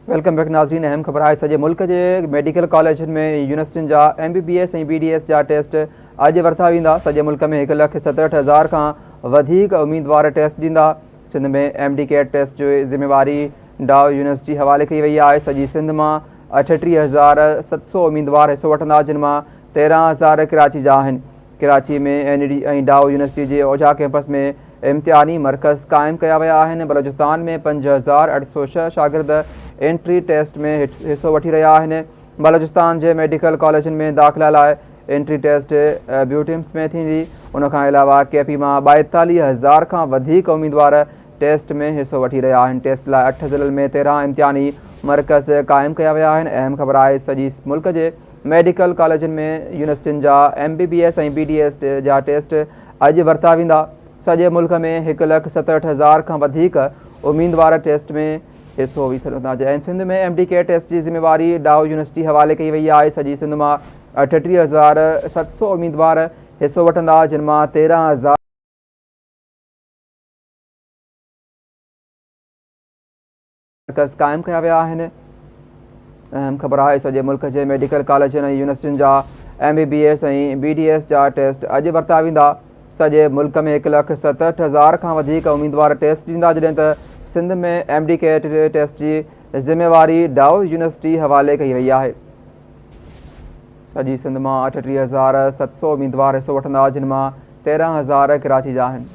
Welcome back नाज़रीन। अहम ख़बर है सॼे मुल्क के मेडिकल कॉलेजन में यूनिवर्सिटियुनि जा MBBS ऐं BDS जा टेस्ट अॼु वरिता वेंदा। सॼे मुल्क में 1,67,000 खां वधीक उम्मीदवार टेस्ट ॾींदा। सिंध में MD कैट टेस्ट जो ज़िम्मेवारी डाव यूनिवर्सिटी हवाले कई वई आहे। सॼी सिंध में 38,700 उम्मीदवार हिस्सो वठंदा, जिन में 13,000 कराची जा आहिनि। कराची में NED ऐं डाव यूनिवर्सिटी के ओझा कैंपस में इम्तिहानी मरकज़ क़ाइमु कया विया आहिनि। बलोचिस्तान में 5,806 शागिर्द एंट्री टेस्ट में हिस्सो वठी रहा आहिनि। बलोचिस्तान के मेडिकल कॉलेजन में दाख़िला लाइ एंट्री टेस्ट ब्यूटिम्स में थींदी। उन खां अलावा KP में 42,000 खां वधीक उम्मीदवार टेस्ट में हिस्सो वठी रहा आहिनि। टेस्ट लाइ 8 ज़िलनि में 13 इम्तिहानी मरकज़ क़ाइमु कया विया आहिनि। अहम ख़बर आहे सॼी मुल्क के मेडिकल कॉलेजन में यूनिवर्सिटियुनि जा MBBS ऐं BDS जा टेस्ट अॼु वरिता वेंदा। सॼे मुल्क में 1,67,000 खां वधीक उम्मीदवार टेस्ट में हिस्सो वठंदा। सिंध में MD कैट टेस्ट की ज़िम्मेवारी डाव यूनिवर्सिटी हवाले कई वई आहे। सॼी सिंध में 38,700 उम्मीदवार हिस्सो वठंदा, जिन में 13,000 मरकज़ क़ाइमु कया विया आहिनि। अहम ख़बर है सॼे मुल्क के मेडिकल कॉलेजन ऐं यूनिवर्सिटियुनि जा MBBS ऐं BDS जा टेस्ट अॼु वरिता वेंदा। सॼे मुल्क में 1,67,000 खां वधीक उम्मीदवार टेस्ट ॾींदा, जॾहिं त सिंध में MD कैट टेस्ट की ज़िम्मेवारी डाव यूनिवर्सिटी हवाले कई वई आहे। सॼी सिंध में 38,700 उम्मीदवार हिस्सो वठंदा, जिन में 13,000 कराची जा आहिनि।